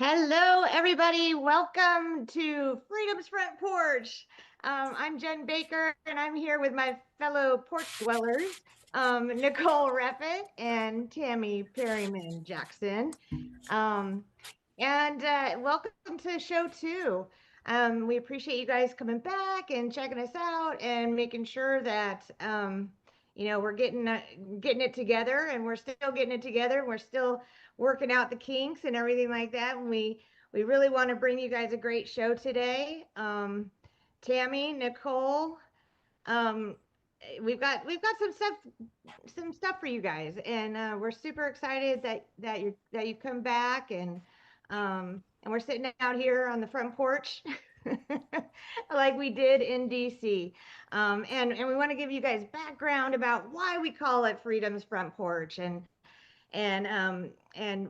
Hello, everybody. Welcome to Freedom's Front Porch. I'm Jen Baker, and I'm here with my fellow porch dwellers, Nicole Reffitt and Tammy Perryman Jackson. Um, and welcome to show two. We appreciate you guys coming back and checking us out and making sure that we're getting it together, and we're still getting it together. We're still working out the kinks and everything like that. And we really want to bring you guys a great show today. Tammy, Nicole, um, we've got some stuff for you guys, and we're super excited that you come back, and we're sitting out here on the front porch like we did in DC. And we want to give you guys background about why we call it Freedom's Front Porch, and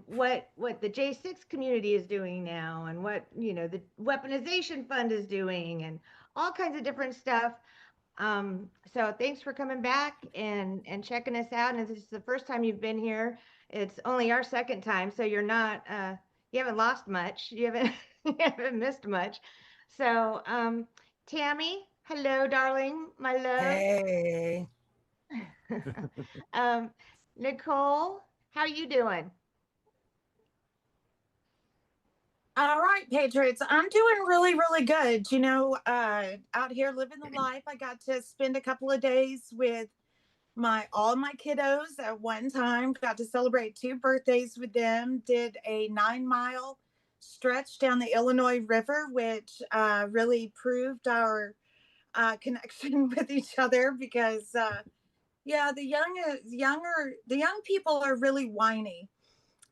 what the J6 community is doing now, and what the weaponization fund is doing, and all kinds of different stuff. So thanks for coming back and checking us out. And if this is the first time you've been here, it's only our second time, so you haven't lost much. You haven't you haven't missed much. So Tammy, hello, darling, my love. Hey, um, Nicole, how you doing? all right, Patriots. I'm doing really, really good. Out here living the life. I got to spend a couple of days with my all my kiddos at one time. Got to celebrate two birthdays with them. Did a 9 mile stretch down the Illinois River, which really proved our connection with each other because, yeah, the young people are really whiny.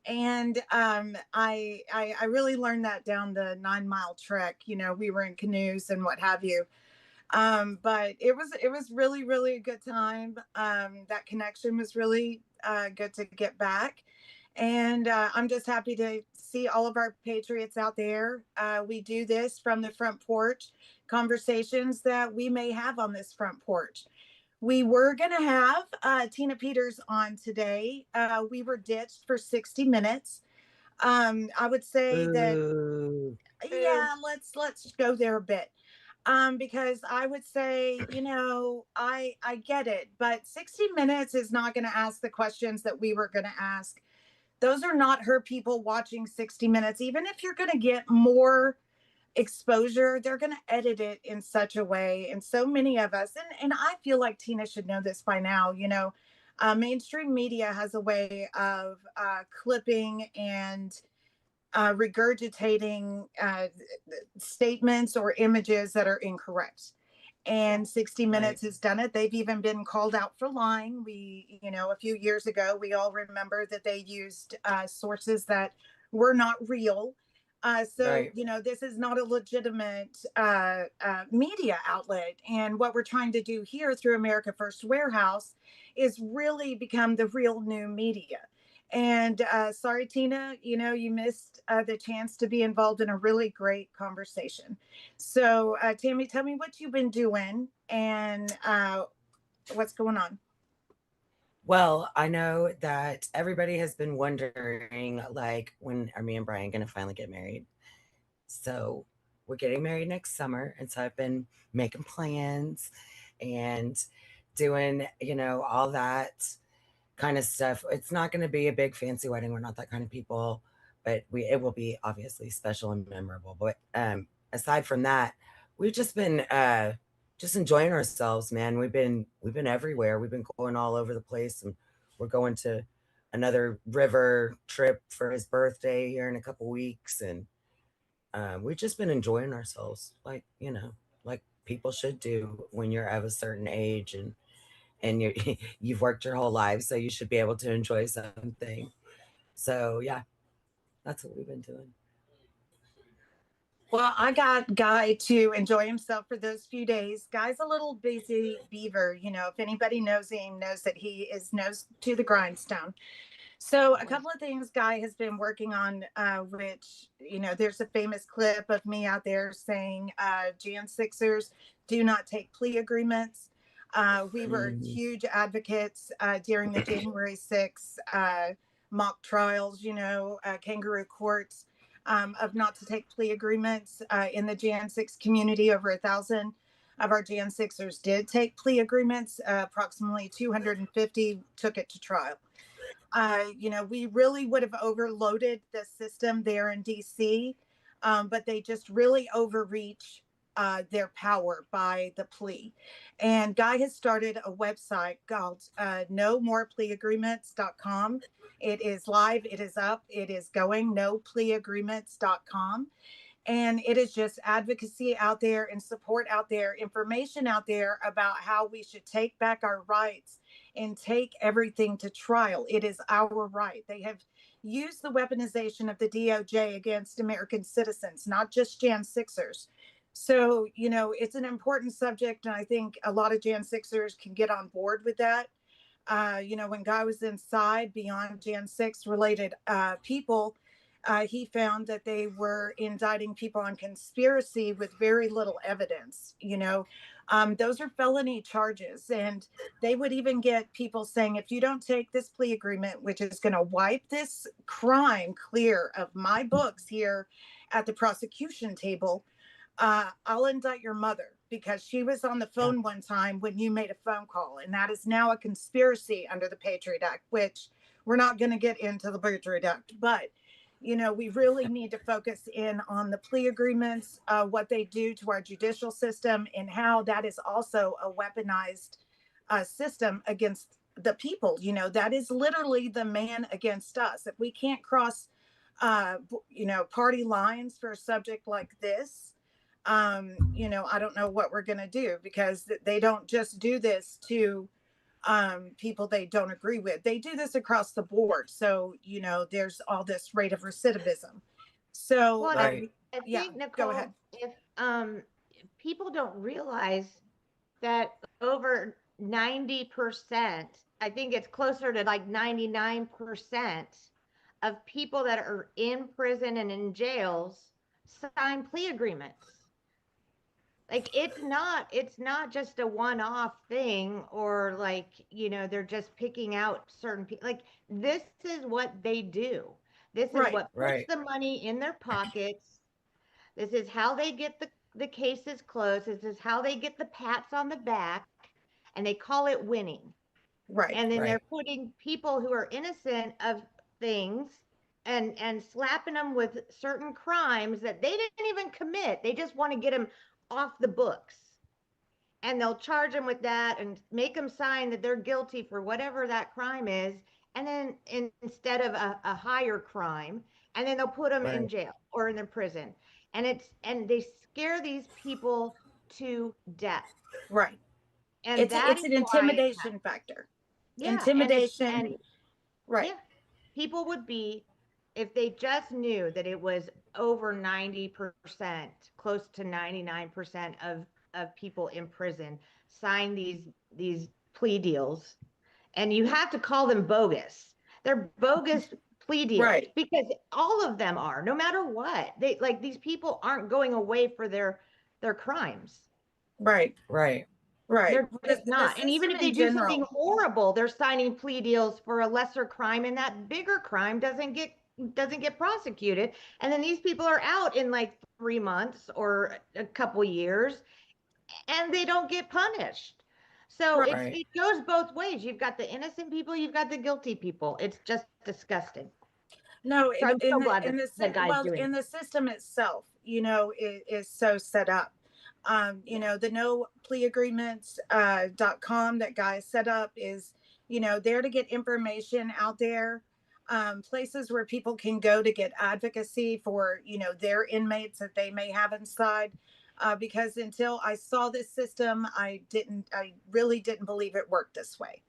And I really learned that down the 9 mile trek. We were in canoes and what have you. But it was really, really a good time. That connection was really good to get back. And I'm just happy to see all of our patriots out there. We do this from the front porch, conversations that we may have on this front porch. We were going to have Tina Peters on today. We were ditched for 60 minutes. I would say that, Boo. Boo. yeah, let's go there a bit. Because I would say, I get it, but 60 minutes is not going to ask the questions that we were going to ask. Those are not her people watching 60 minutes. Even if you're going to get more exposure, they're going to edit it in such a way. And so many of us, and I feel like Tina should know this by now, mainstream media has a way of clipping and regurgitating statements or images that are incorrect. Yeah. And 60 Right. Minutes has done it. They've even been called out for lying. A few years ago, we all remember that they used sources that were not real. So, Right. this is not a legitimate media outlet. And what we're trying to do here through America First Warehouse is really become the real new media. And sorry, Tina, you missed the chance to be involved in a really great conversation. So, Tammy, tell me what you've been doing and what's going on. Well, I know that everybody has been wondering, like, when are me and Brian going to finally get married? So, we're getting married next summer. And so I've been making plans and doing, all that kind of stuff. It's not going to be a big fancy wedding. We're not that kind of people, but it will be obviously special and memorable. But aside from that, we've just enjoying ourselves, man. We've been everywhere. We've been going all over the place, and we're going to another river trip for his birthday here in a couple weeks, and we've just been enjoying ourselves, like people should do when you're of a certain age, and you've worked your whole life, so you should be able to enjoy something. So yeah, that's what we've been doing. Well, I got Guy to enjoy himself for those few days. Guy's a little busy beaver. If anybody knows him, knows that he is nose to the grindstone. So, a couple of things Guy has been working on, which, there's a famous clip of me out there saying, Jan Sixers do not take plea agreements. We were Mm. huge advocates during the January 6th mock trials, kangaroo courts. of not to take plea agreements in the Jan 6 community. Over 1,000 of our Jan 6ers did take plea agreements. Approximately 250 took it to trial. We really would have overloaded the system there in DC, but they just really overreach their power by the plea. And Guy has started a website called nomorepleaagreements.com. It is live, it is up, it is going, nopleaagreements.com. And it is just advocacy out there and support out there, information out there about how we should take back our rights and take everything to trial. It is our right. They have used the weaponization of the DOJ against American citizens, not just Jan Sixers. So, it's an important subject. And I think a lot of Jan Sixers can get on board with that. When Guy was inside beyond Jan 6 related people, he found that they were indicting people on conspiracy with very little evidence. Those are felony charges. And they would even get people saying, if you don't take this plea agreement, which is going to wipe this crime clear of my books here at the prosecution table, I'll indict your mother because she was on the phone one time when you made a phone call. And that is now a conspiracy under the Patriot Act, which we're not going to get into the Patriot Act. But, we really need to focus in on the plea agreements, what they do to our judicial system, and how that is also a weaponized system against the people. That is literally the man against us. If we can't cross, party lines for a subject like this, I don't know what we're going to do, because they don't just do this to people they don't agree with. They do this across the board. So, there's all this rate of recidivism. So, Well, Right. I yeah, think, go ahead. Nicole, if people don't realize that over 90%, I think it's closer to like 99% of people that are in prison and in jails sign plea agreements. Like it's not just a one-off thing, or like, they're just picking out certain people. Like, this is what they do. This is Right, what puts Right. the money in their pockets. This is how they get the cases closed. This is how they get the pats on the back, and they call it winning. right, And then they're Right. putting people who are innocent of things and slapping them with certain crimes that they didn't even commit. They just want to get them off the books. And they'll charge them with that and make them sign that they're guilty for whatever that crime is. And then instead of a higher crime, and then they'll put them in Right. jail or in their prison. And they scare these people to death. right. And that It's is an why it's intimidation happening. factor. Yeah. Intimidation. And Right, yeah, people would be, if they just knew that it was over 90%, close to 99% of people in prison sign these plea deals, and you have to call them bogus. They're bogus plea deals right, because all of them are, no matter what. They, like, these people aren't going away for their crimes. right, Right. right. They're just The not. And even system if they in do something general. horrible, they're signing plea deals for a lesser crime, and that bigger crime doesn't get prosecuted. And then these people are out in like 3 months or a couple years, and they don't get punished. So Right. Right. it goes both ways. You've got the innocent people, you've got the guilty people. It's just disgusting. No, So I'm so in glad the that guy's well, doing in it. the system itself, is so set up. Yeah. The no plea agreements .com that Guy set up is, there to get information out there, places where people can go to get advocacy for, their inmates that they may have inside. Because until I saw this system, I really didn't believe it worked this way.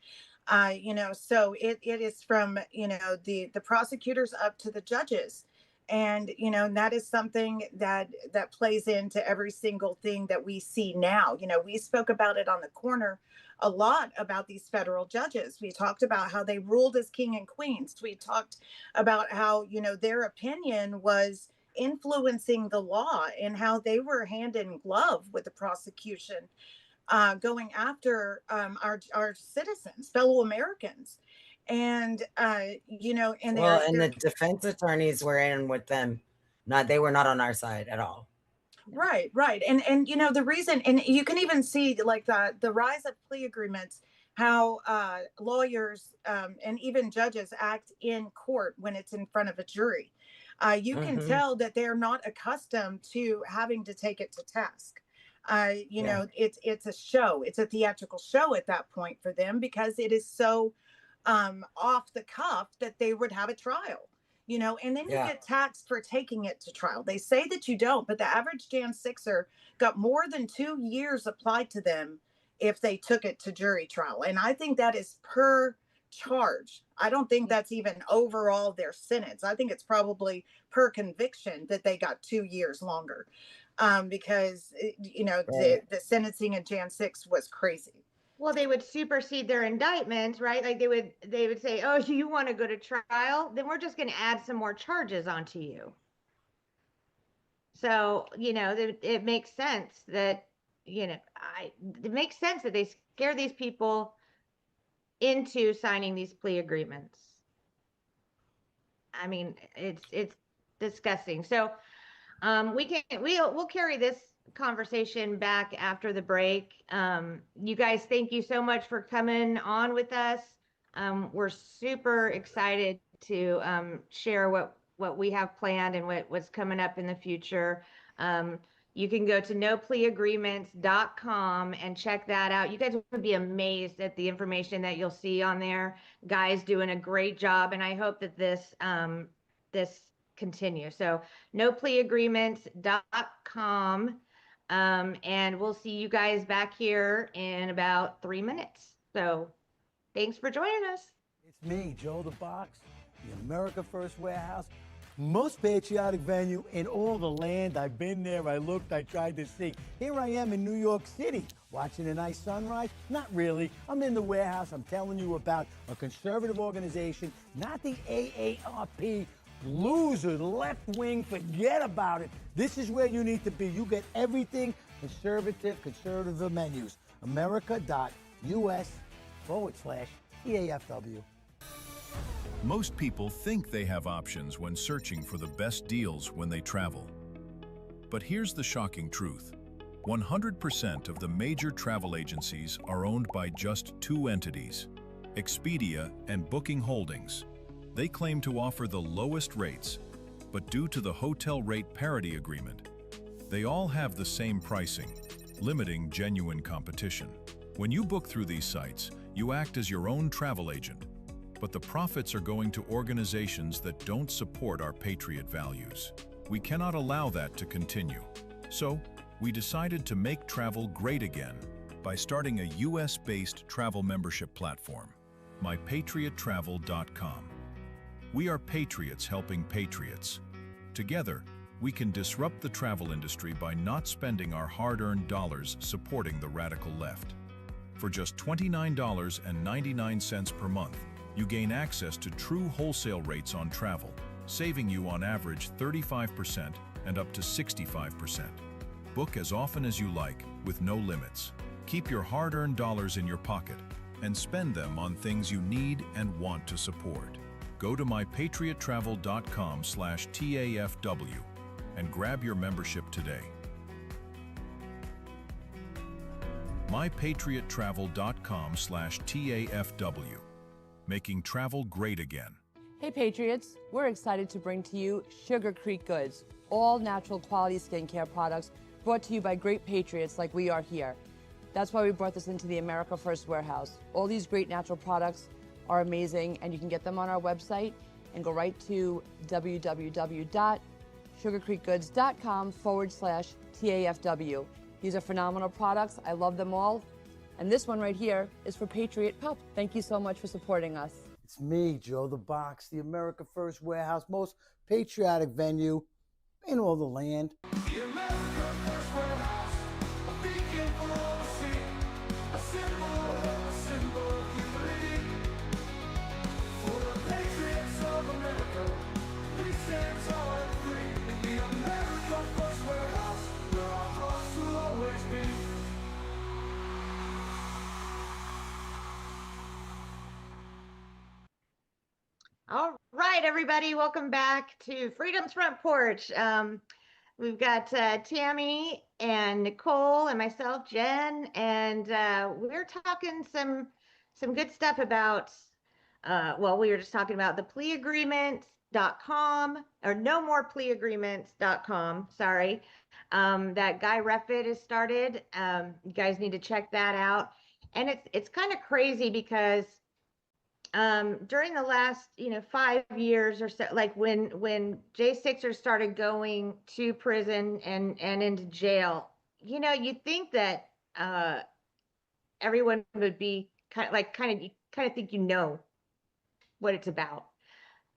So it is from, the prosecutors up to the judges. And, that is something that plays into every single thing that we see now. We spoke about it on the corner a lot about these federal judges. We talked about how they ruled as king and queens. We talked about how, their opinion was influencing the law, and how they were hand in glove with the prosecution, going after, our citizens, fellow Americans. And, and Well, they're and the defense attorneys were in with them Not they were not on our side at all. Right. And you know, the reason, and you can even see like the rise of plea agreements, how lawyers and even judges act in court when it's in front of a jury. You can Mm-hmm. tell that they're not accustomed to having to take it to task. You Yeah. know, it's a show, it's a theatrical show at that point for them, because it is so off the cuff that they would have a trial, you know, and then you Yeah. get taxed for taking it to trial. They say that you don't, but the average Jan Sixer got more than 2 years applied to them if they took it to jury trial. And I think that is per charge. I don't think that's even overall their sentence. I think it's probably per conviction that they got 2 years longer, because, you know, Right. the sentencing in Jan 6 was crazy. Well, they would supersede their indictments, right? Like they would say, "Oh, you want to go to trial? Then we're just going to add some more charges onto you." So, it makes sense that, it makes sense that they scare these people into signing these plea agreements. I mean, it's disgusting. So, we'll carry this conversation back after the break. You guys, thank you so much for coming on with us. We're super excited to share what we have planned and what's coming up in the future. Um, you can go to nopleaagreements.com and check that out. You guys would be amazed at the information that you'll see on there. Guys doing a great job, and I hope that this continues. So nopleaagreements.com. And we'll see you guys back here in about 3 minutes. So thanks for joining us. It's me, Joe the Box, the America First Warehouse, most patriotic venue in all the land. I've been there, I looked, I tried to see. Here I am in New York City, watching a nice sunrise. Not really. I'm in the warehouse. I'm telling you about a conservative organization, not the AARP loser, left wing, forget about it. This is where you need to be. You get everything conservative menus. America.us/TAFW. Most people think they have options when searching for the best deals when they travel. But here's the shocking truth. 100% of the major travel agencies are owned by just two entities, Expedia and Booking Holdings. They claim to offer the lowest rates, but due to the hotel rate parity agreement, they all have the same pricing, limiting genuine competition. When you book through these sites, you act as your own travel agent, but the profits are going to organizations that don't support our patriot values. We cannot allow that to continue. So, we decided to make travel great again by starting a US-based travel membership platform, mypatriottravel.com. We are patriots helping patriots. Together, we can disrupt the travel industry by not spending our hard-earned dollars supporting the radical left. For just $29.99 per month, you gain access to true wholesale rates on travel, saving you on average 35% and up to 65%. Book as often as you like, with no limits. Keep your hard-earned dollars in your pocket and spend them on things you need and want to support. Go to mypatriottravel.com/TAFW and grab your membership today. mypatriottravel.com/TAFW, making travel great again. Hey Patriots, we're excited to bring to you Sugar Creek Goods, all natural quality skincare products brought to you by great patriots like we are here. That's why we brought this into the America First Warehouse. All these great natural products are amazing, and you can get them on our website and go right to www.sugarcreekgoods.com/TAFW. These are phenomenal products. I love them all. And this one right here is for Patriot Pup. Thank you so much for supporting us. It's me, Joe the Box, the America First Warehouse, most patriotic venue in all the land. The America First Warehouse, a beacon for all to see, a symbol of unity. For the patriots of America, we stand tall and free. In the America First Warehouse, where our hearts will always be. All right, everybody. everybody. Welcome back to Freedom's Front Porch. We've got Tammy and Nicole and myself, Jen, and we're talking some good stuff about. Well, we were just talking about the pleaagreement.com or no more pleaagreements.com. Sorry, that Guy Reffitt has started. You guys need to check that out. And it's kind of crazy because during the last 5 years or so, like when Jay Sixers started going to prison and into jail, you think that everyone would be kind of think what it's about.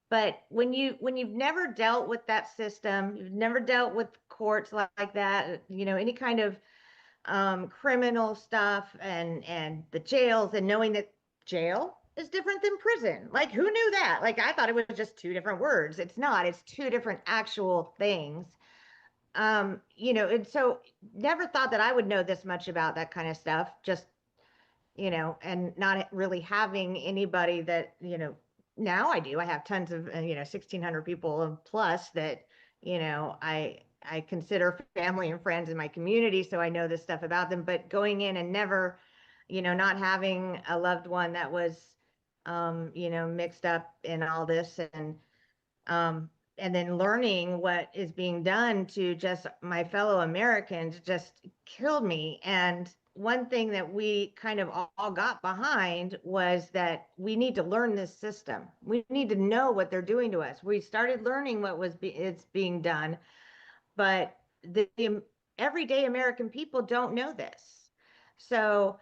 But when you've never dealt with that system, you've never dealt with courts like that, any kind of criminal stuff and the jails, and knowing that jail is different than prison. Like, who knew that? Like, I thought it was just two different words. It's not. It's two different actual things. And so never thought that I would know this much about that kind of stuff. Just and not really having anybody that, now I do. I have tons of, 1,600 people plus that, I consider family and friends in my community. So I know this stuff about them, but going in and never, not having a loved one that was, mixed up in all this, um, and then learning what is being done to just my fellow Americans just killed me. And one thing that we kind of all got behind was that we need to learn this system. We need to know what they're doing to us. We started learning what it's being done, but the everyday American people don't know this. So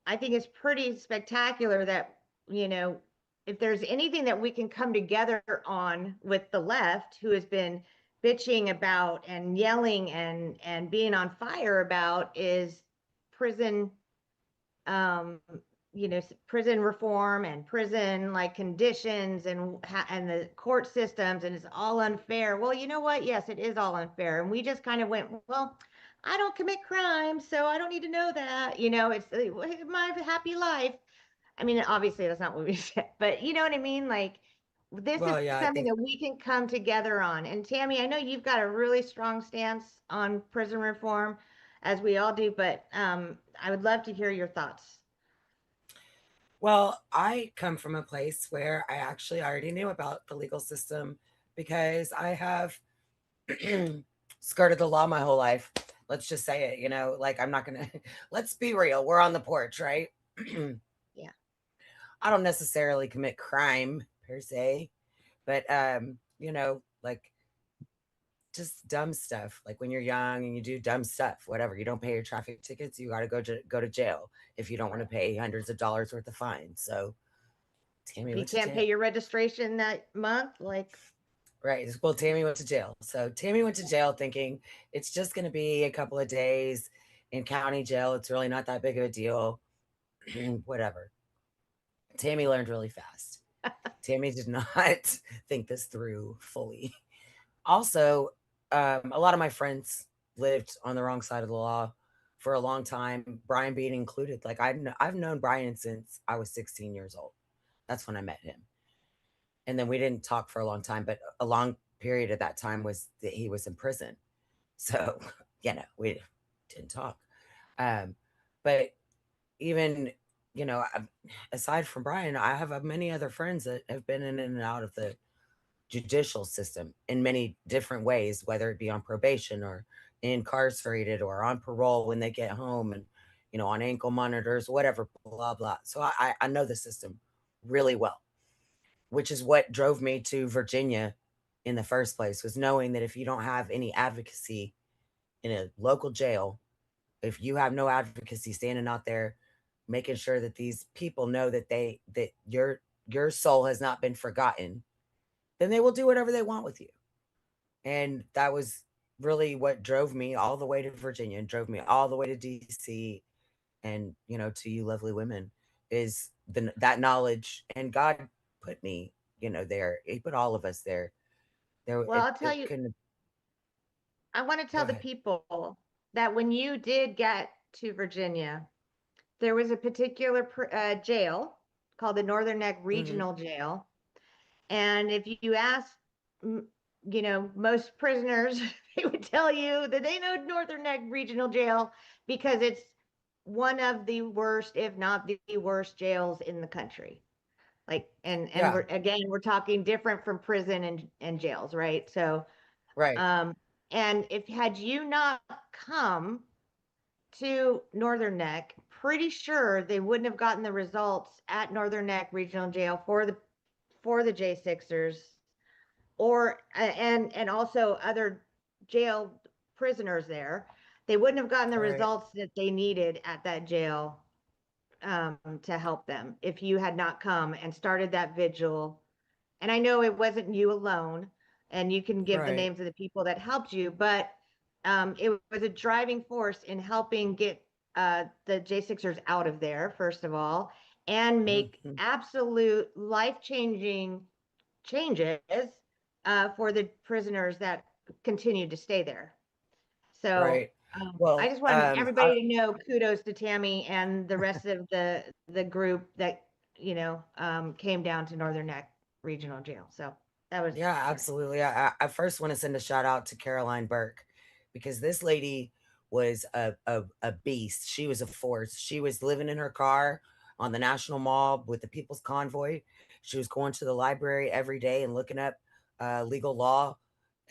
I think it's pretty spectacular that, you know, if there's anything that we can come together on with the left, who has been bitching about and yelling and being on fire about, is prison, um, prison reform and prison like conditions and the court systems, and it's all unfair. Well, you know what? Yes, it is all unfair, and we just kind of went, well, I don't commit crimes, so I don't need to know that. It's my happy life. I mean, obviously that's not what we said, but you know what I mean? Like, this is Well, yeah, I something think that we can come together on. And Tammy, I know you've got a really strong stance on prison reform, as we all do, but I would love to hear your thoughts. well, I come from a place where I actually already knew about the legal system because I have skirted the law my whole life. Let's just say it, like I'm not gonna let's be real. We're on the porch, right? Yeah. I don't necessarily commit crime per se, but like just dumb stuff. Like when you're young and you do dumb stuff, whatever. You don't pay your traffic tickets, you got to go to jail if you don't want to Right. pay hundreds of dollars worth of fines. So Tammy If you went to can't jail. pay your registration that month, like, Right. Well, Tammy went to jail. So Tammy went to jail thinking it's just going to be a couple of days in county jail. It's really not that big of a deal. Whatever. Tammy learned really fast. Tammy did not think this through fully. Also, a lot of my friends lived on the wrong side of the law for a long time, Brian being included. Like I've known Brian since I was 16 years old. That's when I met him. And then we didn't talk for a long time, but a long period of that time was that he was in prison. So, we didn't talk. Um, but even, aside from Brian, I have many other friends that have been in and out of the judicial system in many different ways, whether it be on probation or incarcerated or on parole when they get home and, on ankle monitors, whatever, blah, blah. So I know the system really well, which is what drove me to Virginia in the first place, was knowing that if you don't have any advocacy in a local jail, if you have no advocacy standing out there making sure that these people know that your soul has not been forgotten, then they will do whatever they want with you. And that was really what drove me all the way to Virginia and drove me all the way to DC and, to you lovely women, is that knowledge. And God put me, there. He put all of us there. There well, it, I'll tell it you, couldn't. I want to Go tell the ahead. people that when you did get to Virginia, there was a particular jail called the Northern Neck Hmm. Regional Jail. And if you ask, most prisoners, they would tell you that they know Northern Neck Regional Jail because it's one of the worst, if not the worst jails in the country. Like, and Yeah. we're talking different from prison and jails, right? So, Right. um, and if had you not come to Northern Neck, pretty sure they wouldn't have gotten the results at Northern Neck Regional Jail for the J6ers, or and also other jail prisoners there. They wouldn't have gotten the Right. results that they needed at that jail, to help them if you had not come and started that vigil. And I know it wasn't you alone, and you can give the Right. names of the people that helped you, but it was a driving force in helping get the J6ers out of there, first of all, and make Mhm. absolute life changing changes for the prisoners that continued to stay there. So Right. I Well, just wanted everybody to know kudos to Tammy and the rest of the group that came down to Northern Neck Regional Jail. So that was yeah, sorry. absolutely. I first want to send a shout out to Caroline Burke because this lady was a beast. She was a force. She was living in her car on the National Mall with the People's Convoy. She was going to the library every day and looking up legal law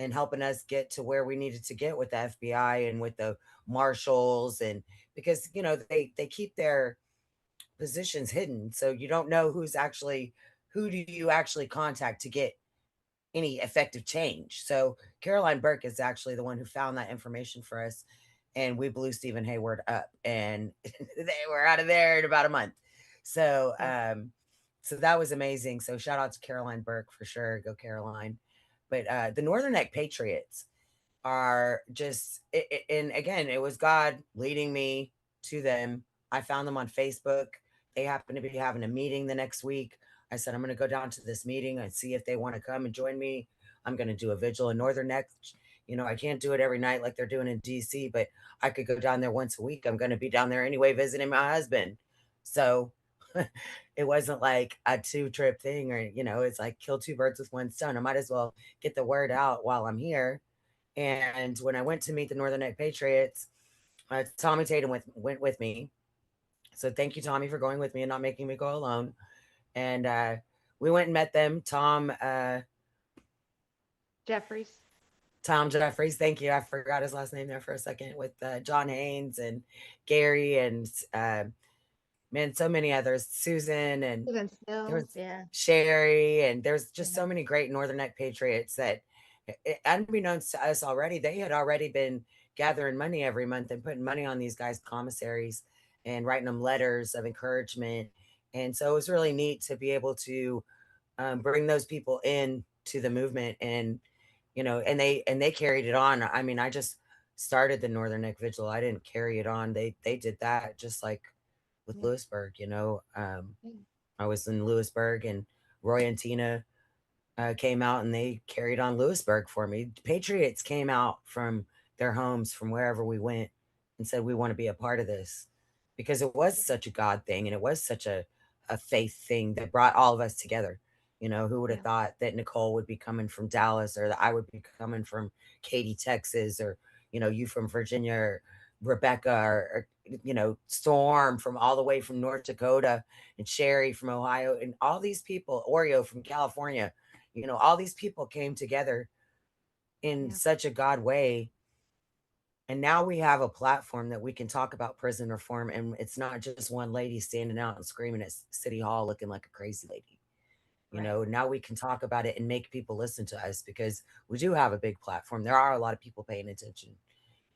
and helping us get to where we needed to get with the FBI and with the marshals, and because they keep their positions hidden, so you don't know who do you actually contact to get any effective change. So Caroline Burke is actually the one who found that information for us, and we blew Stephen Hayward up, and they were out of there in about a month. So, Yeah, so that was amazing. So shout out to Caroline Burke for sure. Go Caroline. But the Northern Neck Patriots are just, and again, it was God leading me to them. I found them on Facebook. They happen to be having a meeting the next week. I said, I'm going to go down to this meeting and see if they want to come and join me. I'm going to do a vigil in Northern Neck. I can't do it every night like they're doing in DC, but I could go down there once a week. I'm going to be down there anyway, visiting my husband. So it wasn't like a 2 trip thing, or, it's like kill two birds with one stone. I might as well get the word out while I'm here. And when I went to meet the Northern Neck Patriots, Tommy Tatum went with me. So thank you, Tommy, for going with me and not making me go alone. And we went and met them. Jeffries. Tom Jeffries, thank you. I forgot his last name there for a second, with John Haynes and Gary and man, so many others, Susan, and Susan there Stills, was yeah. Sherry, and there's just Yeah. so many great Northern Neck Patriots that, unbeknownst to us already, they had already been gathering money every month and putting money on these guys' commissaries and writing them letters of encouragement. And so it was really neat to be able to bring those people in to the movement, and and they carried it on. I mean, I just started the Northern Neck Vigil. I didn't carry it on. They did that, just like with Yeah. Lewisburg. Yeah. I was in Lewisburg, and Roy and Tina came out and they carried on Lewisburg for me. Patriots came out from their homes, from wherever we went, and said, we want to be a part of this, because it was such a God thing, and it was such a faith thing that brought all of us together. Who would have Yeah. thought that Nicole would be coming from Dallas, or that I would be coming from Katy, Texas, or, you from Virginia, or Rebecca, or Storm from all the way from North Dakota, and Sherry from Ohio, and all these people, Oreo from California. All these people came together in Yeah. such a God way. And now we have a platform that we can talk about prison reform. And it's not just one lady standing out and screaming at City Hall looking like a crazy lady. Right. Now we can talk about it and make people listen to us, because we do have a big platform. There are a lot of people paying attention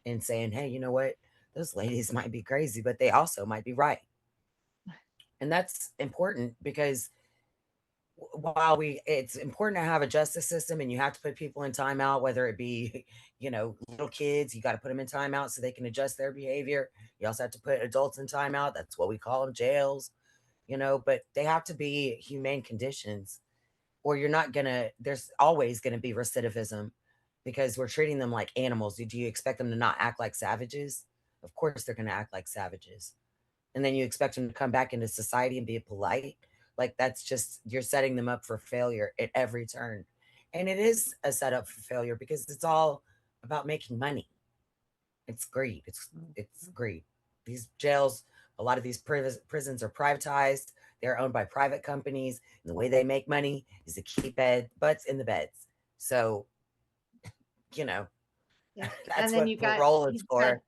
and saying, hey, you know what? Those ladies might be crazy, but they also might be right. And that's important, because while it's important to have a justice system, and you have to put people in timeout, whether it be little kids, you got to put them in timeout so they can adjust their behavior. You also have to put adults in timeout. That's what we call them, jails. But they have to be humane conditions, or you're not gonna there's always gonna be recidivism, because we're treating them like animals. Do you expect them to not act like savages? Of course they're gonna act like savages. And then you expect them to come back into society and be polite? Like that's just you're setting them up for failure at every turn. And it is a setup for failure because it's all about making money. It's greed. It's greed. These jails, a lot of these prisons are privatized. They're owned by private companies, and the way they make money is to keep butts in the beds. So, you know, Yeah. that's And then what parole is for.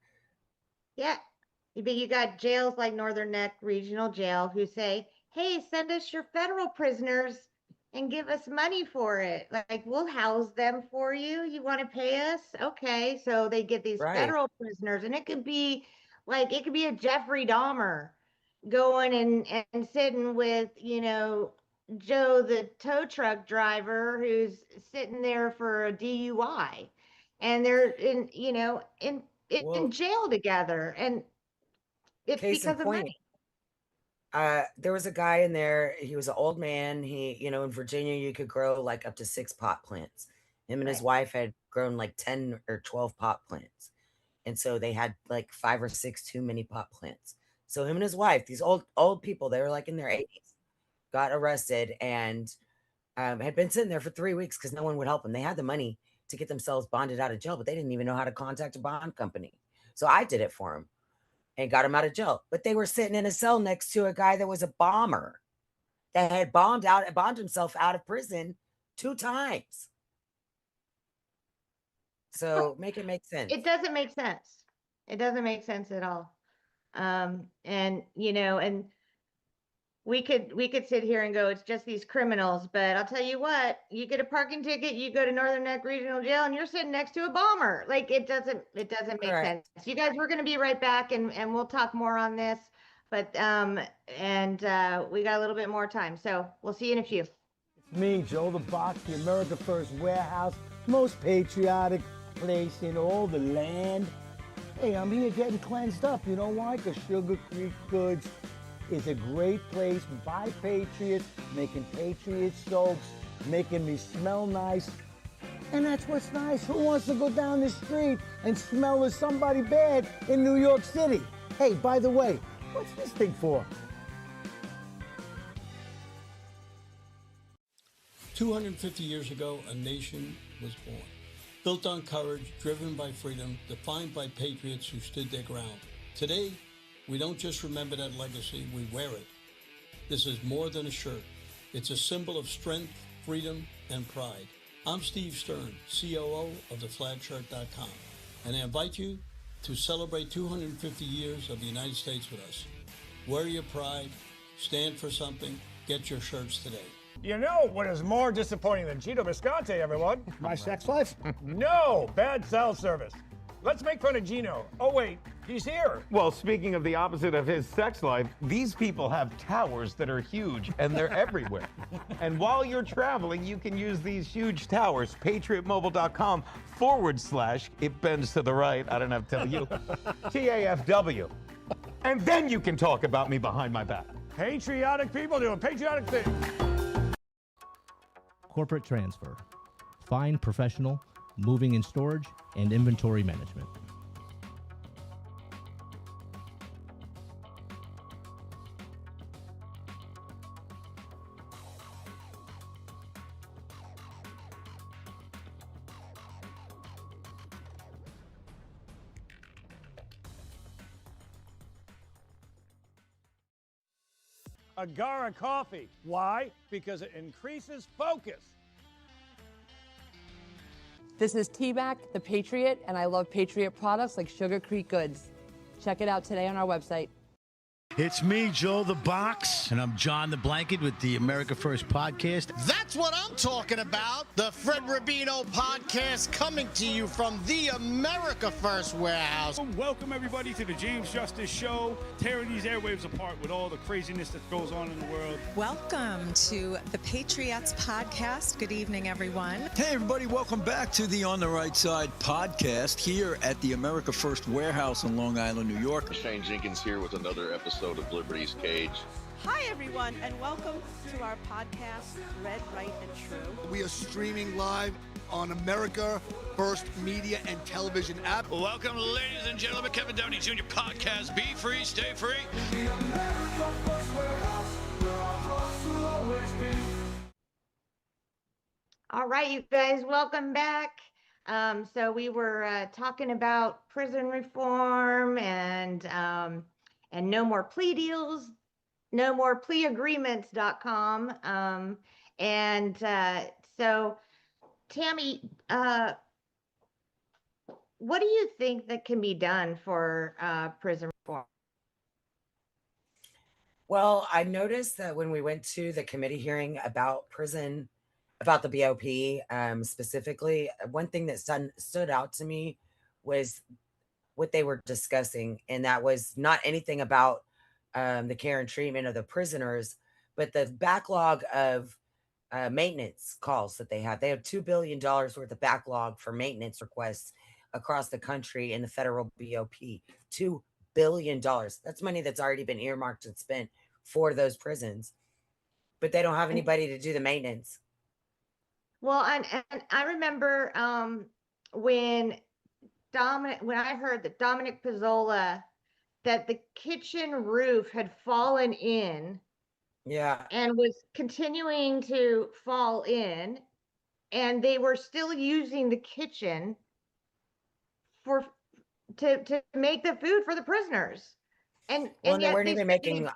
yeah, but you got jails like Northern Neck Regional Jail who say, "Hey, send us your federal prisoners and give us money for it. Like we'll house them for you. You want to pay us? Okay." So they get these Right. federal prisoners, and it could be a Jeffrey Dahmer going and sitting with, Joe the tow truck driver who's sitting there for a DUI, and they're in Well, jail together, and it's case in because of point, money. there was a guy in there. He was an old man. In Virginia, you could grow like up to 6 pot plants. Him and his Right. wife had grown like 10 or 12 pot plants. And so they had like 5 or 6 too many pot plants. So him and his wife, these old people, they were like in their 80s, got arrested and had been sitting there for 3 weeks because no one would help them. They had the money to get themselves bonded out of jail, but they didn't even know how to contact a bond company. So I did it for them and got him out of jail. But they were sitting in a cell next to a guy that was a bomber that had bombed himself out of prison 2 times. So make it make sense. It doesn't make sense. It doesn't make sense at all. And we could sit here and go, it's just these criminals, but I'll tell you what, you get a parking ticket, you go to Northern Neck Regional Jail, and you're sitting next to a bomber. Like it doesn't make Right. sense. You guys, we're gonna be right back, and we'll talk more on this, but we got a little bit more time, so we'll see you in a few. It's me, Joe the Box, the America First warehouse, most patriotic place in all the land. Hey, I'm here getting cleansed up. You know why? Because Sugar Creek Goods is a great place by patriots, making patriot soaps, making me smell nice. And that's what's nice. Who wants to go down the street and smell of somebody bad in New York City? Hey, by the way, what's this thing for? 250 years ago, a nation was born. Built on courage, driven by freedom, defined by patriots who stood their ground. Today, we don't just remember that legacy, we wear it. This is more than a shirt. It's a symbol of strength, freedom, and pride. I'm Steve Stern, COO of theflagshirt.com, and I invite you to celebrate 250 years of the United States with us. Wear your pride, stand for something, get your shirts today. You know what is more disappointing than Gino Bisconte, everyone? My sex life? No, bad cell service. Let's make fun of Gino. Oh, wait, he's here. Well, speaking of the opposite of his sex life, these people have towers that are huge and they're everywhere. And while you're traveling, you can use these huge towers, patriotmobile.com/ it bends to the right. I don't have to tell you. TAFW. And then you can talk about me behind my back. Patriotic people doing patriotic things. Corporate transfer, fine professional, moving and storage, and inventory management. Agara coffee. Why? Because it increases focus. This is T-Mac, the Patriot, and I love Patriot products like Sugar Creek Goods. Check it out today on our website. It's me, Joe the Box. And I'm John the Blanket with the America First podcast. That's what I'm talking about. The Fred Rubino podcast coming to you from the America First warehouse. Welcome, everybody, to the James Justice Show, tearing these airwaves apart with all the craziness that goes on in the world. Welcome to the Patriots podcast. Good evening, everyone. Hey, everybody. Welcome back to the On the Right Side podcast here at the America First warehouse in Long Island, New York. Shane Jenkins here with another episode of Liberty's Cage. Hi, everyone, and welcome to our podcast, Red, Right, and True. We are streaming live on America First Media and Television app. Welcome, ladies and gentlemen, Kevin Downey Jr. podcast. Be free, stay free. The America First warehouse, where our hustle All right, you guys, welcome back. So we were talking about prison reform and no more plea deals, no more plea agreements.com. And so Tammy, what do you think that can be done for prison reform? Well, I noticed that when we went to the committee hearing about prison, about the BOP specifically, one thing that stood out to me was what they were discussing, and that was not anything about the care and treatment of the prisoners, but the backlog of maintenance calls that they have. They have $2 billion worth of backlog for maintenance requests across the country in the federal BOP. $2 billion. That's money that's already been earmarked and spent for those prisons, but they don't have anybody to do the maintenance. Well, and I remember when when I heard that Dominic Pizzola, that the kitchen roof had fallen in Yeah. and was continuing to fall in, and they were still using the kitchen for to make the food for the prisoners. Well, And and they yet weren't they even said making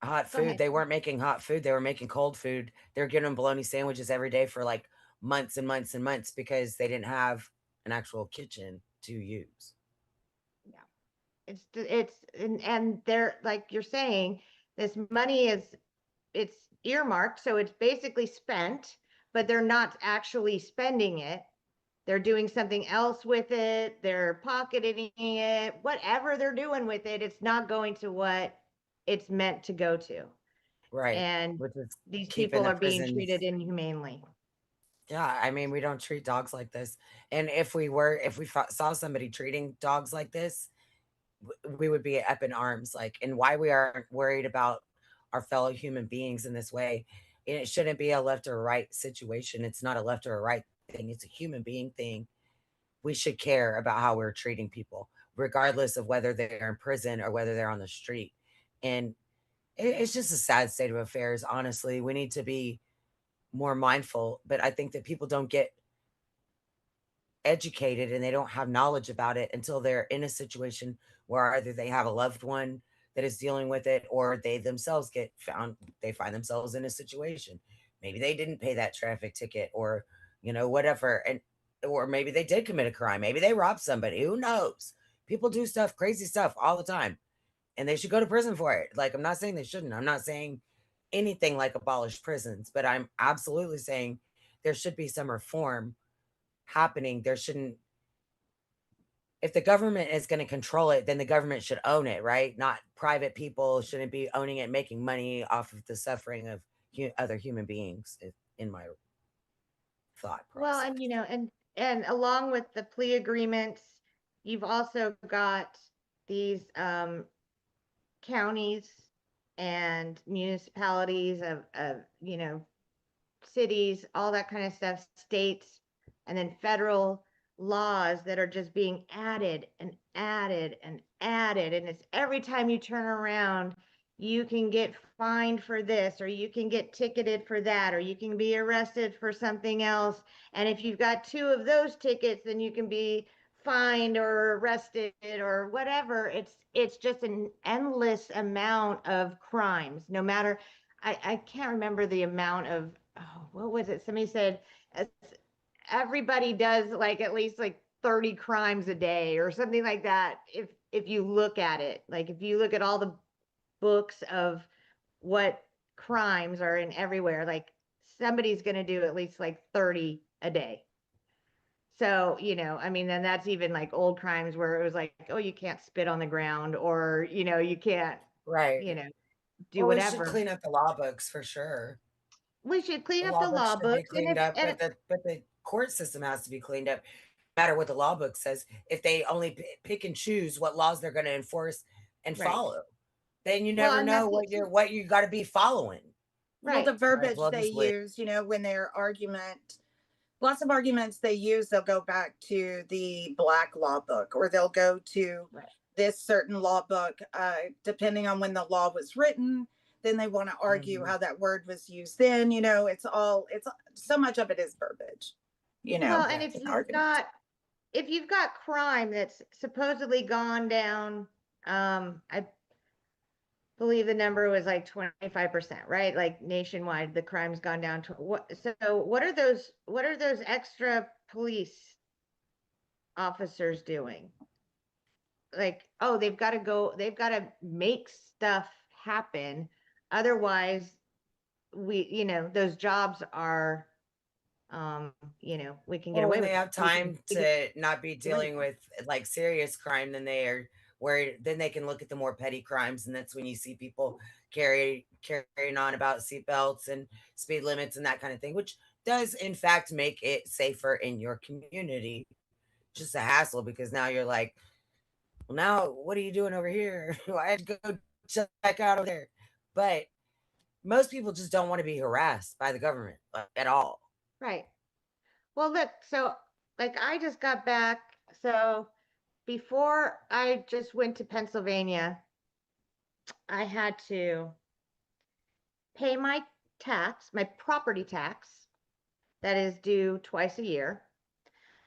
hot go food. ahead. They weren't making hot food. They were making cold food. They were giving them bologna sandwiches every day for like months and months and months because they didn't have an actual kitchen to use. Yeah. It's and they're like you're saying, this money is it's earmarked, so it's basically spent, but they're not actually spending it. They're doing something else with it. They're pocketing it. Whatever they're doing with it, it's not going to what it's meant to go to. Right. And Which is these keeping people the are being prisons. treated inhumanely. Yeah, I mean, we don't treat dogs like this. And if we saw somebody treating dogs like this, we would be up in arms. Like, and why we aren't worried about our fellow human beings in this way. And it shouldn't be a left or right situation. It's not a left or a right thing. It's a human being thing. We should care about how we're treating people, regardless of whether they're in prison or whether they're on the street. And it's just a sad state of affairs. Honestly, we need to be more mindful, but I think that people don't get educated and they don't have knowledge about it until they're in a situation where either they have a loved one that is dealing with it or they themselves they find themselves in a situation. Maybe they didn't pay that traffic ticket or, whatever. And, or maybe they did commit a crime. Maybe they robbed somebody. Who knows? People do stuff, crazy stuff all the time, and they should go to prison for it. Like, I'm not saying they shouldn't. I'm not saying anything like abolish prisons, but I'm absolutely saying there should be some reform happening. There shouldn't, if the government is going to control it, then the government should own it, right? Not private people shouldn't be owning it, making money off of the suffering of other human beings, in my thought Well, process. and along with the plea agreements, you've also got these counties and municipalities of cities, all that kind of stuff, states, and then federal laws that are just being added and added and added. And it's every time you turn around, you can get fined for this, or you can get ticketed for that, or you can be arrested for something else. And if you've got two of those tickets, then you can be fined or arrested or whatever. It's just an endless amount of crimes, no matter I can't remember the amount of, oh, what was it? Somebody said everybody does like at least like 30 crimes a day or something like that. If you look at it, like if you look at all the books of what crimes are in everywhere, like somebody's going to do at least like 30 a day. So, then that's even like old crimes where it was like, oh, you can't spit on the ground, or, you can't, Right. do Well, we should whatever. clean up the law books for sure. We should clean The up law the books law should be books. cleaned up, but the court system has to be cleaned up. No matter what the law book says, if they only pick and choose what laws they're going to enforce and Right. follow, then you Well, never and know that's it too. what you got to be following. Well, the Right. Might as verbiage well they just live. use, when their argument, lots of arguments they use, they'll go back to the black law book, or they'll go to Right. this certain law book, depending on when the law was written. then they want to argue Mhm. how that word was used then. It's so much of it is verbiage, Well, and in arguments. if you've got crime that's supposedly gone down, I believe the number was like 25%, right? Like nationwide, the crime's gone down to what? So what are those extra police officers doing? Like, oh, they've got to make stuff happen. Otherwise, those jobs are, we can get Well, away when with they them. have time We can to not be get rid of dealing them. with like serious crime, then they are worried. Then they can look at the more petty crimes, and that's when you see people carrying on about seatbelts and speed limits and that kind of thing, which does in fact make it safer in your community. Just a hassle because now you're like, well, now what are you doing over here? I had to go check out over there. But most people just don't want to be harassed by the government at all. Right. Well, look, so like I just got back. So before I just went to Pennsylvania, I had to pay my property tax that is due twice a year.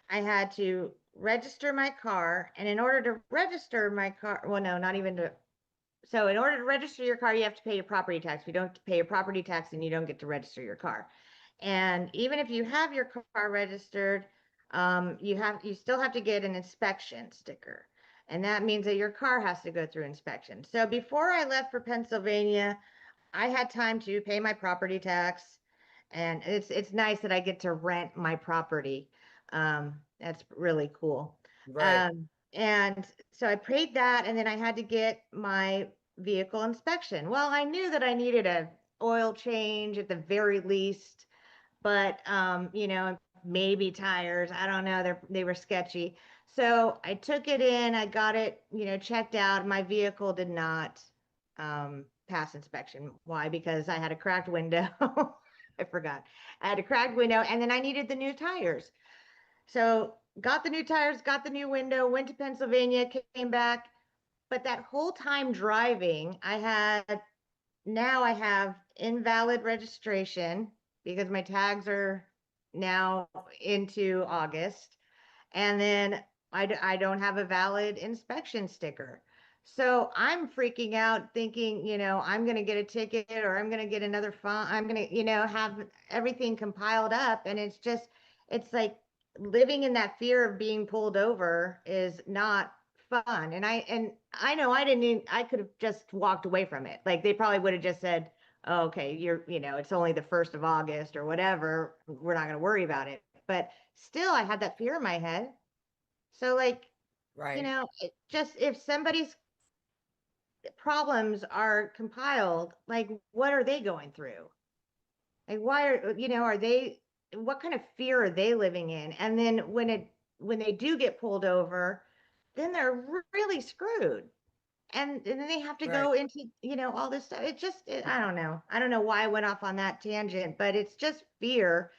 I had to register my car, and in order to register my car, well, no, not even to. So in order to register your car, you have to pay your property tax. If you don't pay your property tax, then you don't get to register your car. And even if you have your car registered, you still have to get an inspection sticker. And that means that your car has to go through inspection. So before I left for Pennsylvania, I had time to pay my property tax, and it's nice that I get to rent my property. That's really cool. Right. And so I paid that, and then I had to get my vehicle inspection. Well, I knew that I needed a oil change at the very least, but maybe tires. I don't know. They were sketchy. So I took it in. I got it, checked out. My vehicle did not pass inspection. Why? Because I had a cracked window. I forgot. I had a cracked window, and then I needed the new tires. So got the new tires, got the new window, went to Pennsylvania, came back. But that whole time driving, I have invalid registration because my tags are now into August. And then I don't have a valid inspection sticker. So I'm freaking out thinking, I'm going to get a ticket or I'm going to get another fine. I'm going to, have everything compiled up. And it's like living in that fear of being pulled over is not fun. And I know I could have just walked away from it. Like they probably would have just said, oh, okay, it's only the 1st of August or whatever. We're not going to worry about it. But still, I had that fear in my head. So, like, Right. if somebody's problems are compiled, like, what are they going through? Like, why are they, what kind of fear are they living in? And then when they do get pulled over, then they're really screwed. And then they have to Right. go into, all this stuff. I don't know. I don't know why I went off on that tangent, but it's just fear.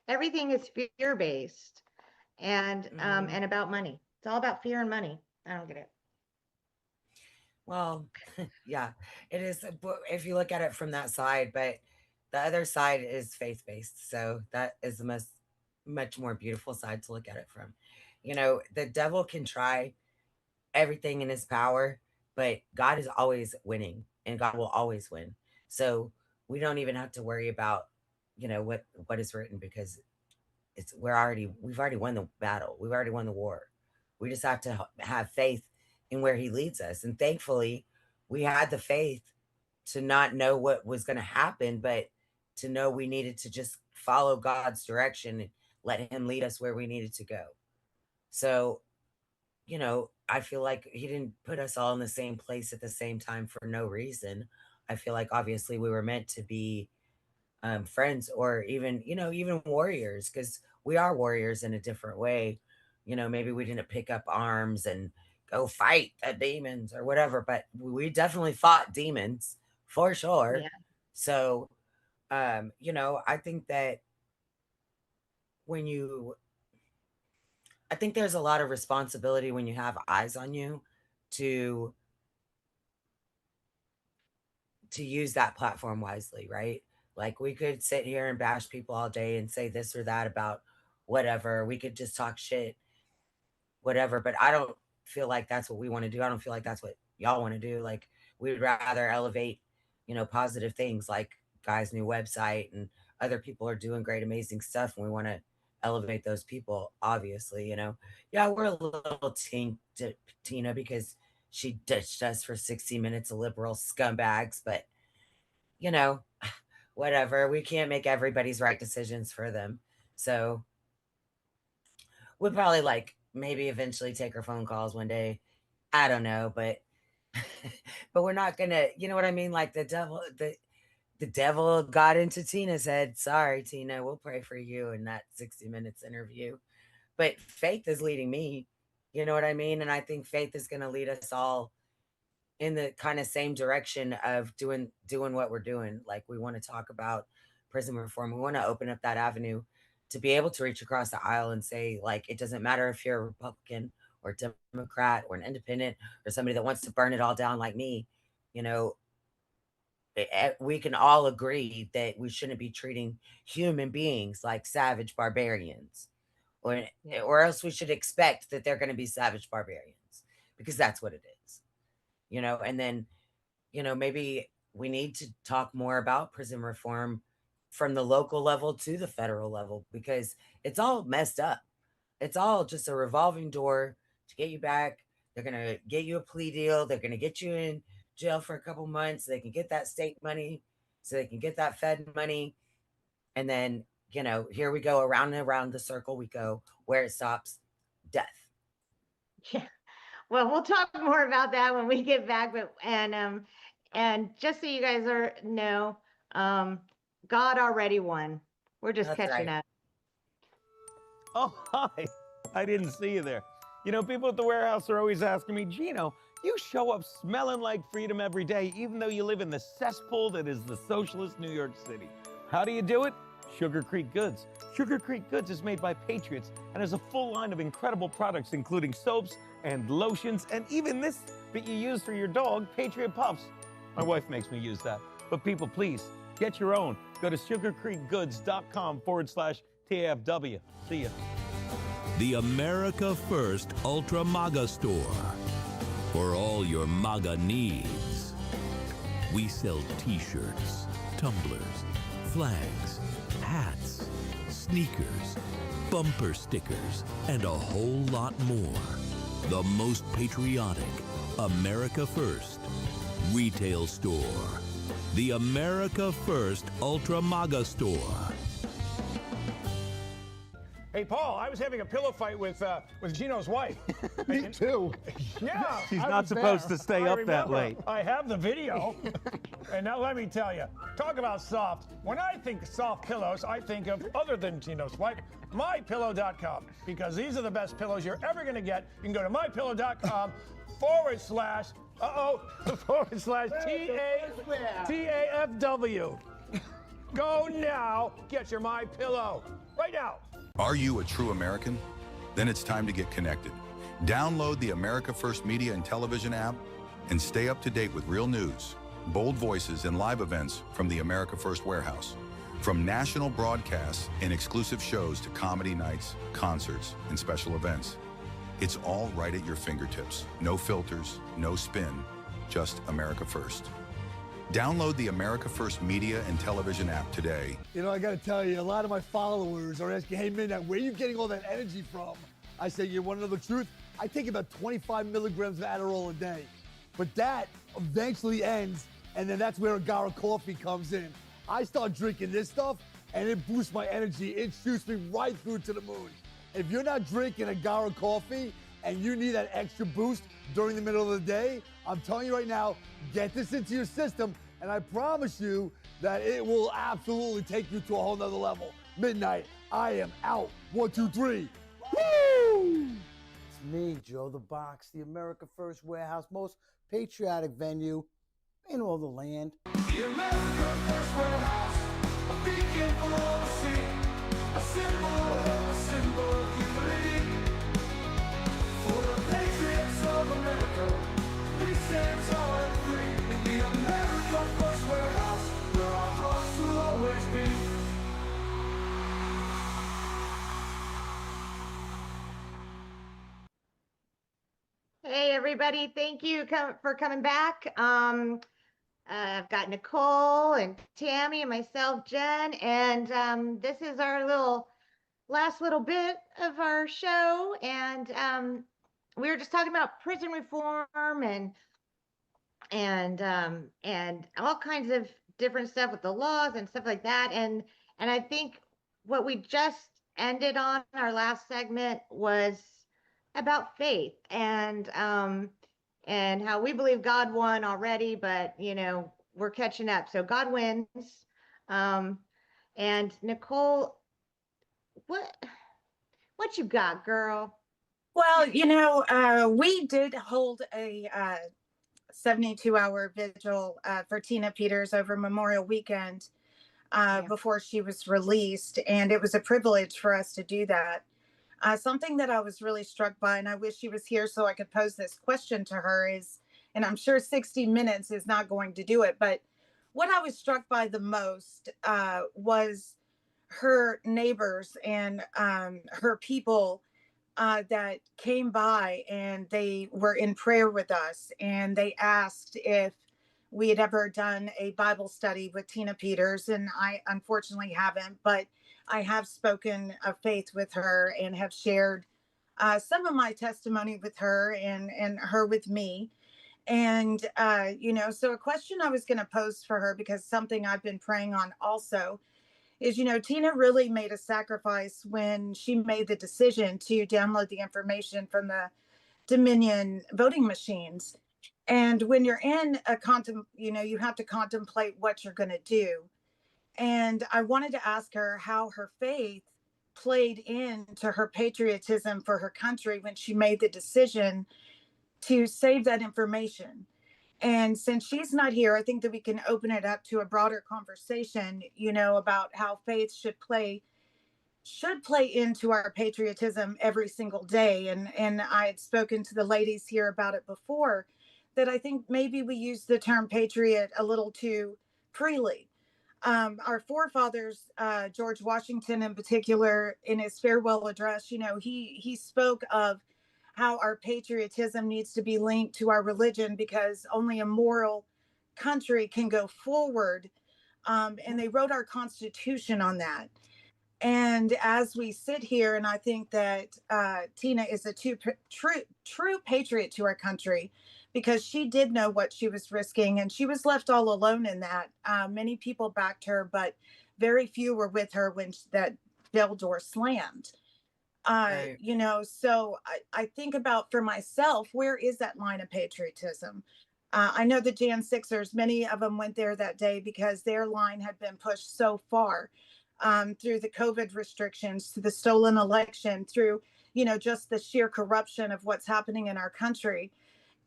Everything is fear based and about money. It's all about fear and money. I don't get it. Well, yeah, it is. But if you look at it from that side, but the other side is faith based. So that is the much more beautiful side to look at it from. The devil can try everything in his power, but God is always winning and God will always win. So we don't even have to worry about, what is written because we've already won the battle. We've already won the war. We just have to have faith in where he leads us. And thankfully, we had the faith to not know what was going to happen, but to know we needed to just follow God's direction and let him lead us where we needed to go. So, I feel like he didn't put us all in the same place at the same time for no reason. I feel like obviously we were meant to be friends or even warriors because we are warriors in a different way. Maybe we didn't pick up arms and go fight the demons or whatever, but we definitely fought demons for sure. Yeah. So, I think that when you, I think there's a lot of responsibility when you have eyes on you to to use that platform wisely, right? Like we could sit here and bash people all day and say this or that about whatever. We could just talk shit, whatever. But I don't feel like that's what we want to do. I don't feel like that's what y'all want to do. Like we would rather elevate, positive things like Guy's new website and other people are doing great, amazing stuff. And we want to elevate those people, obviously, Yeah, we're a little Tina because she ditched us for 60 minutes of liberal scumbags, but you know, whatever. We can't make everybody's right decisions for them. So we'll probably like maybe eventually take her phone calls one day. I don't know, but but we're not gonna, you know what I mean? Like the devil got into Tina's head. Sorry, Tina, we'll pray for you in that 60 minutes interview. But faith is leading me. You know what I mean? And I think faith is gonna lead us all in the kind of same direction of doing what we're doing. Like we want to talk about prison reform. We want to open up that avenue to be able to reach across the aisle and say, like, it doesn't matter if you're a Republican or Democrat or an independent or somebody that wants to burn it all down like me, you know, we can all agree that we shouldn't be treating human beings like savage barbarians, or else we should expect that they're going to be savage barbarians because that's what it is. And then, maybe we need to talk more about prison reform from the local level to the federal level because it's all messed up. It's all just a revolving door to get you back. They're going to get you a plea deal. They're going to get you in jail for a couple months so they can get that state money, so they can get that Fed money. And then, here we go around and around the circle we go where it stops, death. Yeah. Well, we'll talk more about that when we get back. But and just so you guys know, God already won. We're just That's catching right. up. Oh, hi. I didn't see you there. People at the warehouse are always asking me, Gino, you show up smelling like freedom every day, even though you live in the cesspool that is the socialist New York City. How do you do it? Sugar Creek Goods. Sugar Creek Goods is made by patriots and has a full line of incredible products, including soaps and lotions, and even this that you use for your dog, Patriot Puffs. My wife makes me use that. But people, please, get your own. Go to sugarcreekgoods.com/TAFW. See ya. The America First Ultra MAGA Store. For all your MAGA needs. We sell t-shirts, tumblers, flags, hats, sneakers, bumper stickers, and a whole lot more. The most patriotic, America First retail store. The America First Ultra MAGA Store. Hey, Paul, I was having a pillow fight with Gino's wife. Me too. Yeah. She's I not was supposed there. to stay I up that remember. late. I have the video. And now let me tell you, talk about soft. When I think soft pillows, I think of other than Gino's wife, mypillow.com, because these are the best pillows you're ever going to get. You can go to mypillow.com /TAFW. Go now, get your My Pillow right now. Are you a true American? Then it's time to get connected. Download the America First Media and Television app and stay up to date with real news, bold voices, and live events from the America First Warehouse. From national broadcasts and exclusive shows to comedy nights, concerts, and special events. It's all right at your fingertips. No filters, no spin, just America First. Download the America First Media and Television app today. I got to tell you, a lot of my followers are asking, hey, Midnight, where are you getting all that energy from? I say, you want to know the truth? I take about 25 milligrams of Adderall a day. But that eventually ends, and then that's where Agara coffee comes in. I start drinking this stuff, and it boosts my energy. It shoots me right through to the moon. If you're not drinking Agara coffee, and you need that extra boost during the middle of the day, I'm telling you right now, get this into your system, and I promise you that it will absolutely take you to a whole nother level. Midnight, I am out. 1, 2, 3. Woo! It's me, Joe the Box, the America First Warehouse, most patriotic venue in all the land. The America First Warehouse, a beacon for all to see, a symbol of humility. For the patriots of America, we stand tall and free in the America First everybody. Thank you for coming back. I've got Nicole and Tammy and myself, Jen, and this is our last little bit of our show. And we were just talking about prison reform and all kinds of different stuff with the laws and stuff like that. And I think what we just ended on our last segment was about faith and how we believe God won already, but we're catching up. So God wins. Um, and Nicole, what you got, girl? Well, we did hold a 72-hour vigil for Tina Peters over Memorial Weekend before she was released, and it was a privilege for us to do that. Something that I was really struck by, and I wish she was here so I could pose this question to her is, and I'm sure 60 minutes is not going to do it, but what I was struck by the most was her neighbors and her people that came by, and they were in prayer with us, and they asked if we had ever done a Bible study with Tina Peters, and I unfortunately haven't, but I have spoken of faith with her and have shared some of my testimony with her and her with me. And, so a question I was going to pose for her, because something I've been praying on also is, Tina really made a sacrifice when she made the decision to download the information from the Dominion voting machines. And when you're in you have to contemplate what you're going to do. And I wanted to ask her how her faith played into her patriotism for her country when she made the decision to save that information. And since she's not here, I think that we can open it up to a broader conversation, about how faith should play into our patriotism every single day. And I had spoken to the ladies here about it before, that I think maybe we use the term patriot a little too freely. Our forefathers, George Washington in particular, in his farewell address, he spoke of how our patriotism needs to be linked to our religion, because only a moral country can go forward. And they wrote our Constitution on that. And as we sit here, and I think that Tina is a true patriot to our country, because she did know what she was risking, and she was left all alone in that. Many people backed her, but very few were with her when that bell door slammed. Right. So I think about, for myself, where is that line of patriotism? I know the Jan Sixers, many of them went there that day because their line had been pushed so far, through the COVID restrictions, to the stolen election, through, just the sheer corruption of what's happening in our country.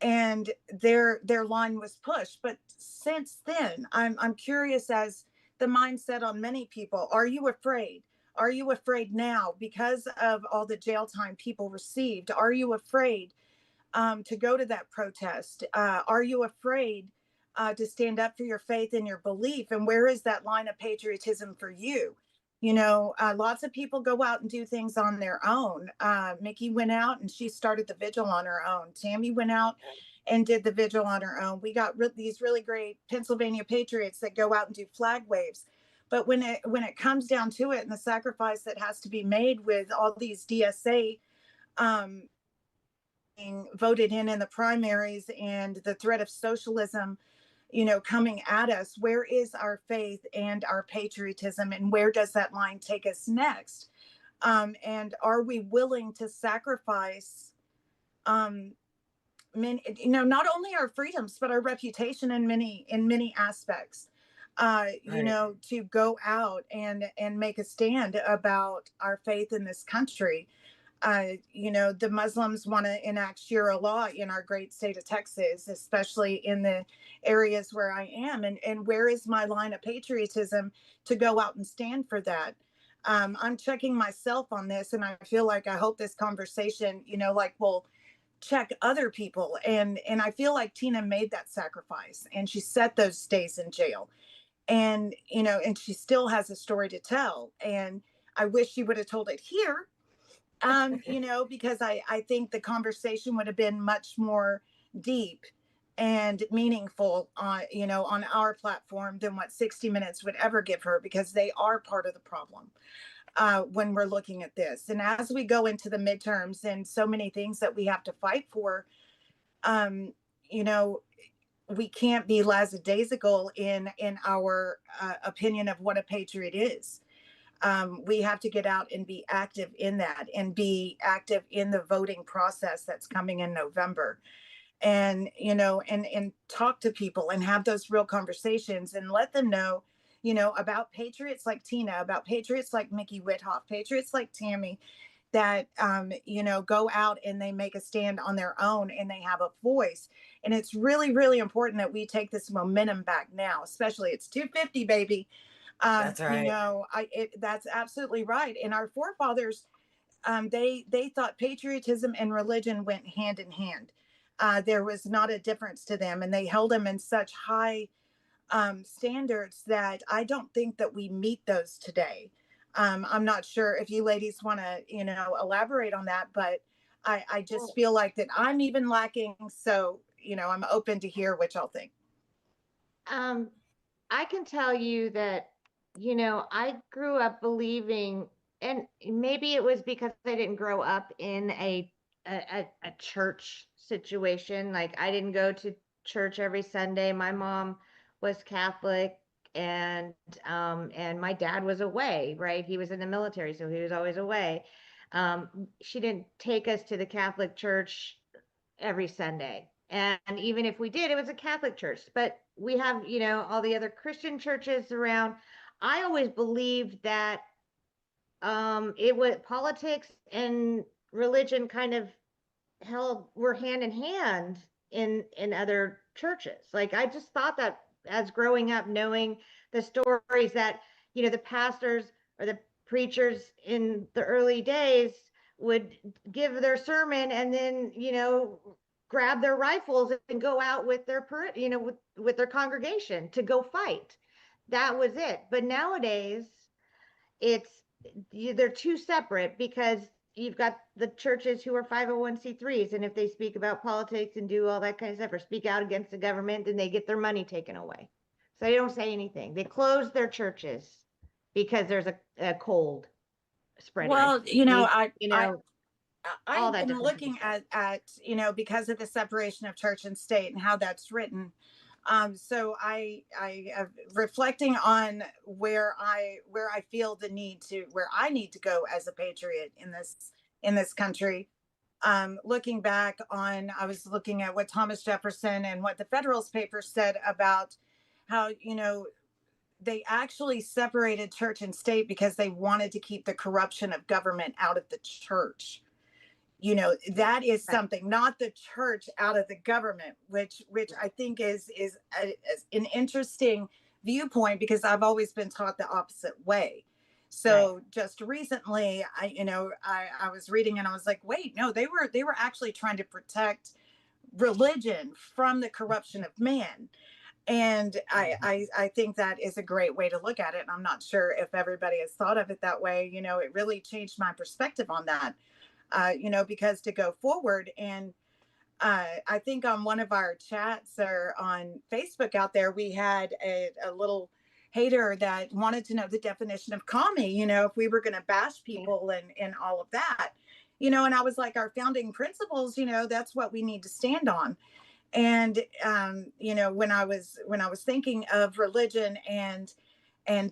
And their line was pushed. But since then, I'm curious as the mindset on many people. Are you afraid? Are you afraid now because of all the jail time people received? Are you afraid to go to that protest? Are you afraid to stand up for your faith and your belief? And where is that line of patriotism for you? Lots of people go out and do things on their own. Mickey went out and she started the vigil on her own. Tammy went out and did the vigil on her own. We got these really great Pennsylvania patriots that go out and do flag waves. But when it comes down to it, and the sacrifice that has to be made with all these DSA being voted in the primaries, and the threat of socialism, coming at us, where is our faith and our patriotism, and where does that line take us next? And are we willing to sacrifice, not only our freedoms, but our reputation in many aspects, to go out and make a stand about our faith in this country? The Muslims want to enact Sharia law in our great state of Texas, especially in the areas where I am. And where is my line of patriotism to go out and stand for that? I'm checking myself on this, and I feel like I hope this conversation, will check other people. And I feel like Tina made that sacrifice, and she set those days in jail. And, and she still has a story to tell. And I wish she would have told it here, Because I think the conversation would have been much more deep and meaningful on our platform than what 60 Minutes would ever give her, because they are part of the problem when we're looking at this. And as we go into the midterms and so many things that we have to fight for, um, you know, we can't be lackadaisical in our opinion of what a patriot is. We have to get out and be active in that, and be active in the voting process that's coming in November. And and talk to people and have those real conversations and let them know, about patriots like Tina, about patriots like Mickey Whithoff, patriots like Tammy, that go out and they make a stand on their own and they have a voice. And it's really, really important that we take this momentum back now, especially it's 250, baby. That's right. That's absolutely right. And our forefathers, they thought patriotism and religion went hand in hand. There was not a difference to them, and they held them in such high standards that I don't think that we meet those today. I'm not sure if you ladies want to, elaborate on that, but I just feel like that I'm even lacking. So, I'm open to hear what y'all think. I can tell you that, I grew up believing, and maybe it was because I didn't grow up in a church situation. Like, I didn't go to church every Sunday. My mom was Catholic, and my dad was away, right? He was in the military, so he was always away. She didn't take us to the Catholic church every Sunday. And even if we did, it was a Catholic church. But we have, all the other Christian churches around. I always believed that it was politics and religion kind of were hand in hand in other churches. Like, I just thought that as growing up, knowing the stories that, the pastors or the preachers in the early days would give their sermon and then, grab their rifles and go out with their with their congregation to go fight. That was it. But nowadays it's they're two separate, because you've got the churches who are 501c3s, and if they speak about politics and do all that kind of stuff or speak out against the government, then they get their money taken away. So they don't say anything. They close their churches because there's a cold spreading. Well, all I've that been different looking at because of the separation of church and state and how that's written. So I reflecting on where I feel the need to, where I need to go as a patriot in this country. Looking back on, I was looking at what Thomas Jefferson and what the Federalist Papers said about how, they actually separated church and state because they wanted to keep the corruption of government out of the church. That is something, not the church out of the government, which I think is an interesting viewpoint, because I've always been taught the opposite way. So just recently, I was reading and I was like, wait, no, they were actually trying to protect religion from the corruption of man. And I think that is a great way to look at it. And I'm not sure if everybody has thought of it that way. It really changed my perspective on that. Because to go forward, and I think on one of our chats or on Facebook out there, we had a little hater that wanted to know the definition of commie, if we were going to bash people and all of that, and I was like, our founding principles, that's what we need to stand on. And, when I was thinking of religion and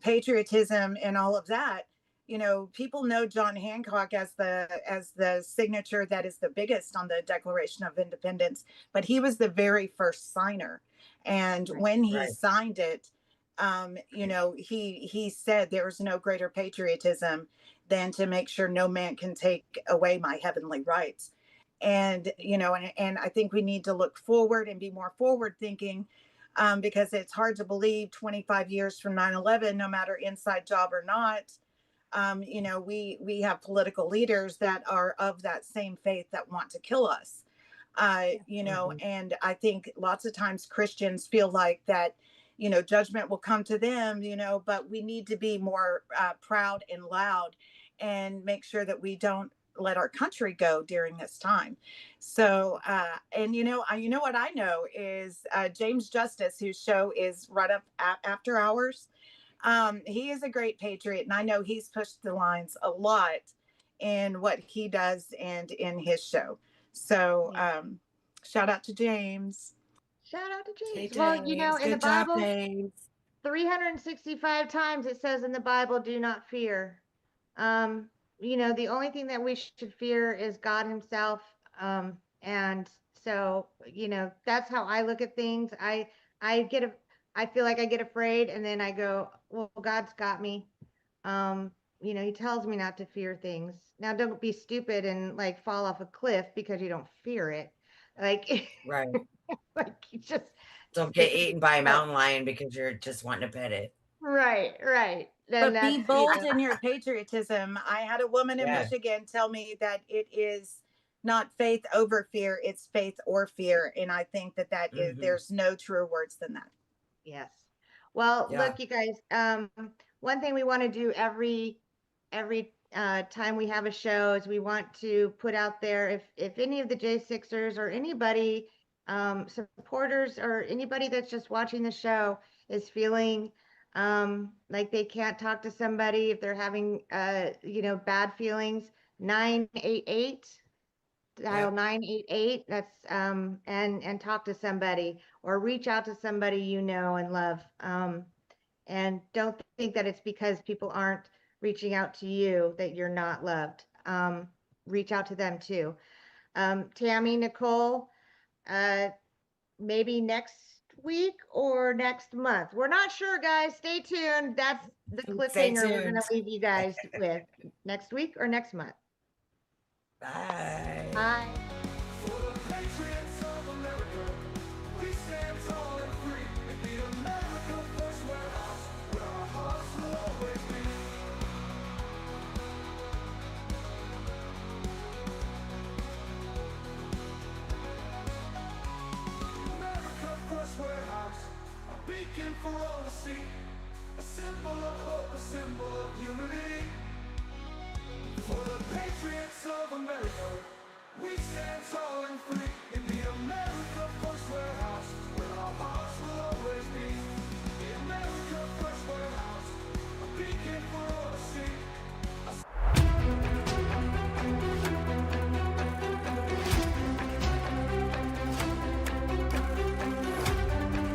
patriotism and all of that, people know John Hancock as the signature that is the biggest on the Declaration of Independence, but he was the very first signer. And when he signed it, he said there was no greater patriotism than to make sure no man can take away my heavenly rights. And, and I think we need to look forward and be more forward thinking, because it's hard to believe 25 years from 9/11, no matter inside job or not, we have political leaders that are of that same faith that want to kill us. And I think lots of times Christians feel like that, judgment will come to them, but we need to be more proud and loud and make sure that we don't let our country go during this time. So, and you know what I know is James Justice, whose show is right up after hours. He is a great patriot, and I know he's pushed the lines a lot in what he does and in his show. So, shout out to James. Shout out to James. Hey, Well, James. in the Good job, Bible, James. 365 times it says in the Bible, do not fear. The only thing that we should fear is God himself. And so, that's how I look at things. I feel like I get afraid and then I go, well, God's got me. He tells me not to fear things. Now, don't be stupid and like fall off a cliff because you don't fear it. Like, Right. like you just Don't get eaten by a mountain lion because you're just wanting to pet it. right. Then But be that's, bold in your patriotism. I had a woman in Yeah. Michigan tell me that it is not faith over fear, it's faith or fear. And I think that is, there's no truer words than that. Yes. Well, Yeah. look, you guys, one thing we want to do every time we have a show is we want to put out there if any of the J6ers or anybody, supporters or anybody that's just watching the show is feeling like they can't talk to somebody, if they're having bad feelings, 988. Dial 988. That's and talk to somebody or reach out to somebody you know and love. And don't think that it's because people aren't reaching out to you that you're not loved. Reach out to them too. Tammy, Nicole, maybe next week or next month. We're not sure, guys. Stay tuned. That's the Stay cliffhanger we're going to tuned. leave you guys with. Next week or next month. Bye. Bye. For the patriots of America, we stand tall and free. In the America First Warehouse, where our hearts will always be. America First Warehouse, a beacon for all to see. A symbol